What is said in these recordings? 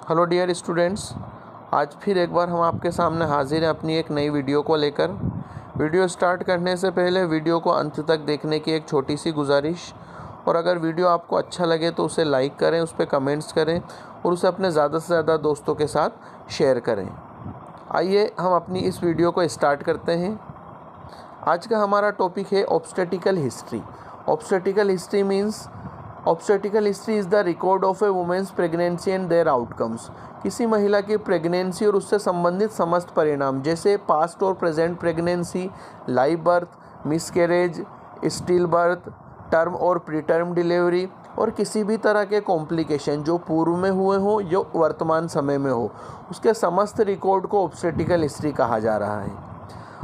Hello dear students, आज फिर एक बार हम आपके सामने हाजिर हैं अपनी एक नई वीडियो को लेकर। वीडियो स्टार्ट करने से पहले वीडियो को अंत तक देखने की एक छोटी सी गुजारिश, और अगर वीडियो आपको अच्छा लगे तो उसे लाइक करें, उस पर कमेंट्स करें और उसे अपने ज़्यादा से ज़्यादा दोस्तों के साथ शेयर करें। आइए हम अपनी इस वीडियो को स्टार्ट करते हैं। आज का हमारा टॉपिक है obstetrical history. Obstetrical history means obstetrical history is the record of a women's pregnancy and their outcomes. किसी महिला की प्रेगनेंसी और उससे संबंधित समस्त परिणाम, जैसे पास्ट और present pregnancy, live birth, miscarriage, still birth, term और प्री टर्म डिलीवरी और किसी भी तरह के कॉम्प्लिकेशन जो पूर्व में हुए हों जो वर्तमान समय में हो, उसके समस्त रिकॉर्ड को ऑब्स्टेटिकल हिस्ट्री कहा जा रहा है।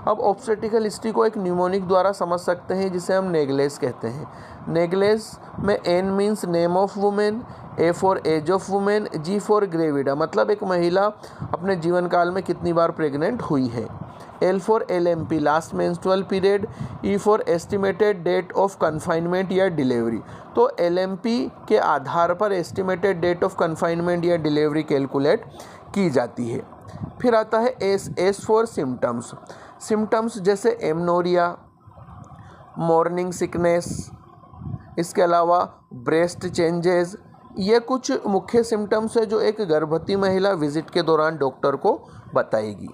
अब ऑब्स्टेटिकल हिस्ट्री को एक न्यूमोनिक द्वारा समझ सकते हैं जिसे हम नेग्लेस कहते हैं। नेग्लेस में N means name of women, A for age of women, G for gravida मतलब एक महिला अपने जीवन काल में कितनी बार प्रेग्नेंट हुई है, L for LMP last menstrual period, E for estimated date of confinement या डिलीवरी। तो LMP के आधार पर एस्टिमेटेड डेट ऑफ कन्फाइनमेंट या डिलीवरी कैलकुलेट की जाती है। फिर आता है एस फॉर सिम्टम्स। सिम्टम्स जैसे एमनोरिया, मॉर्निंग सिकनेस, इसके अलावा ब्रेस्ट चेंजेस, ये कुछ मुख्य सिम्टम्स है जो एक गर्भवती महिला विजिट के दौरान डॉक्टर को बताएगी।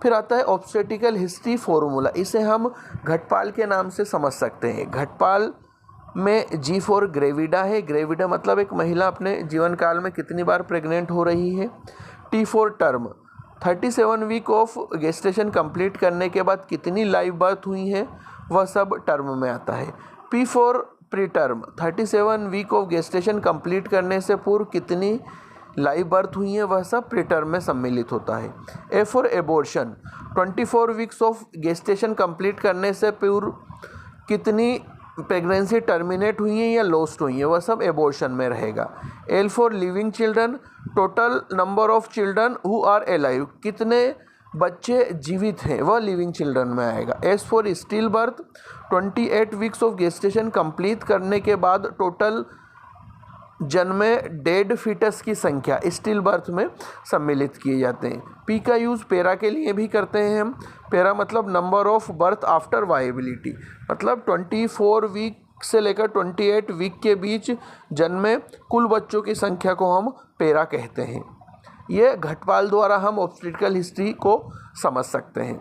फिर आता है ऑब्स्टेटिकल हिस्ट्री फॉर्मूला। इसे हम घटपाल के नाम से समझ सकते हैं। घटपाल में जी फॉर ग्रेविडा है। ग्रेविडा मतलब एक महिला अपने जीवन काल में कितनी बार प्रेग्नेंट हो रही है। T for term, 37 week of gestation complete करने के बाद कितनी लाइव बर्थ हुई है, वह सब टर्म में आता है। P for pre term, 37 week of gestation complete करने से पूर्व कितनी लाइव बर्थ हुई है, वह सब प्री टर्म में सम्मिलित होता है। A for abortion, 24 weeks of gestation complete करने से पूर्व कितनी प्रेगनेंसी टर्मिनेट हुई है या लॉस्ट हुई है, वह सब एबॉर्शन में रहेगा। L for living children, total number of children who are alive, कितने बच्चे जीवित हैं, वह लिविंग चिल्ड्रन में आएगा। S for still birth, 28 weeks of gestation complete करने के बाद टोटल जन्मे डेड फीटस की संख्या स्टिल बर्थ में सम्मिलित किए जाते हैं। पी का यूज़ पेरा के लिए भी करते हैं हम। पेरा मतलब number of birth after viability, मतलब 24 वीक से लेकर 28 वीक के बीच जन्मे कुल बच्चों की संख्या को हम पेरा कहते हैं। ये घटपाल द्वारा हम ऑब्स्टेटिकल हिस्ट्री को समझ सकते हैं।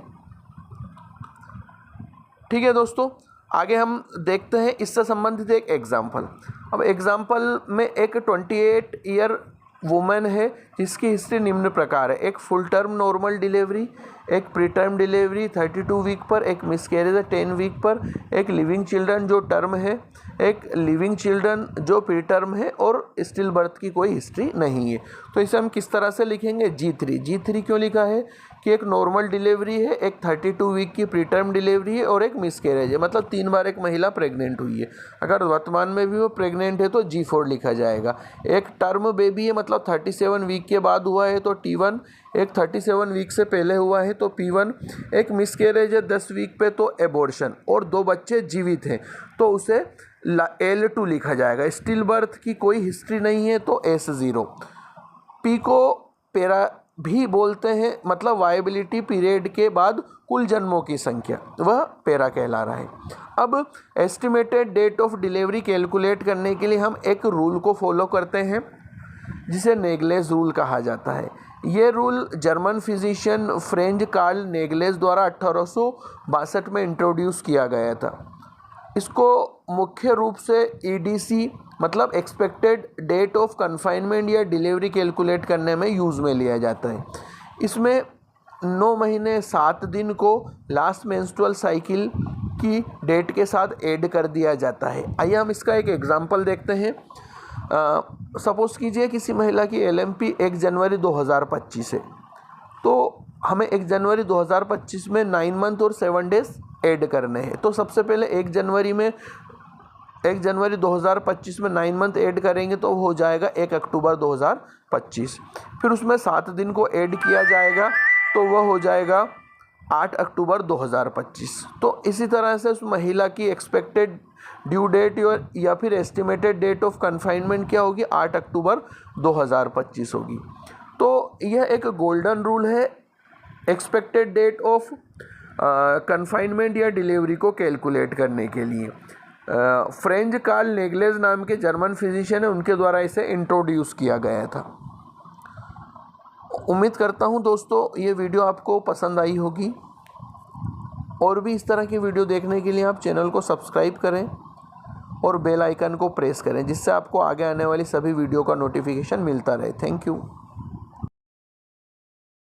ठीक है दोस्तों, आगे हम देखते हैं इससे संबंधित एक एग्जाम्पल। अब एग्जाम्पल में एक 28 ईयर वुमेन है जिसकी हिस्ट्री निम्न प्रकार है। एक फुल टर्म नॉर्मल डिलीवरी, एक प्री टर्म डिलीवरी 32 वीक पर, एक मिसकैरेज 10 वीक पर, एक लिविंग चिल्ड्रन जो टर्म है, एक लिविंग चिल्ड्रन जो प्री टर्म है और स्टिल बर्थ की कोई हिस्ट्री नहीं है। तो इसे हम किस तरह से लिखेंगे, G3 क्यों लिखा है कि एक नॉर्मल डिलीवरी है, एक 32 वीक की प्री टर्म डिलीवरी है और एक मिसकैरेज है, मतलब 3 बार एक महिला प्रेग्नेंट हुई है। अगर वर्तमान में भी वो प्रेग्नेंट है तो G4 लिखा जाएगा। एक टर्म बेबी है, मतलब 37 वीक के बाद हुआ है तो T1, एक 37 वीक से पहले हुआ है तो P1, एक मिसकैरेज है 10 वीक पे तो एबॉर्शन, और 2 बच्चे जीवित हैं तो उसे L2 लिखा जाएगा। स्टिल बर्थ की कोई हिस्ट्री नहीं है तो S0। P को पेरा भी बोलते हैं, मतलब वायबिलिटी पीरियड के बाद कुल जन्मों की संख्या, वह पेरा कहला रहा है। अब estimated date of delivery calculate करने के लिए हम एक रूल को फॉलो करते हैं जिसे नेग्लेस रूल कहा जाता है। ये rule German physician French Karl Naegele द्वारा 1862 में इंट्रोड्यूस किया गया था। इसको मुख्य रूप से EDC मतलब एक्सपेक्टेड डेट ऑफ कन्फाइनमेंट या डिलीवरी कैलकुलेट करने में यूज़ में लिया जाता है। इसमें 9 महीने 7 दिन को लास्ट मेंस्ट्रुअल साइकिल की डेट के साथ ऐड कर दिया जाता है। आइए हम इसका एक एग्जांपल देखते हैं। सपोज़ कीजिए किसी महिला की LMP 1 जनवरी 2025 है, तो हमें 1 जनवरी 2025 में 9 मंथ और 7 डेज ऐड करने हैं। तो सबसे पहले 1 जनवरी 2025 में 9 मंथ ऐड करेंगे तो हो जाएगा 1 अक्टूबर 2025। फिर उसमें 7 दिन को ऐड किया जाएगा तो वह हो जाएगा 8 अक्टूबर 2025। तो इसी तरह से उस महिला की एक्सपेक्टेड ड्यू डेट या फिर एस्टिमेटेड डेट ऑफ कन्फाइनमेंट क्या होगी, 8 अक्टूबर 2025 होगी। यह एक गोल्डन रूल है एक्सपेक्टेड डेट ऑफ कन्फाइनमेंट या डिलीवरी को कैलकुलेट करने के लिए। फ्रेंच कार्ल नेगलेज नाम के जर्मन फिजिशियन है, उनके द्वारा इसे इंट्रोड्यूस किया गया था। उम्मीद करता हूँ दोस्तों ये वीडियो आपको पसंद आई होगी। और भी इस तरह की वीडियो देखने के लिए आप चैनल को सब्सक्राइब करें और बेल आइकन को प्रेस करें, जिससे आपको आगे आने वाली सभी वीडियो का नोटिफिकेशन मिलता रहे। Thank you.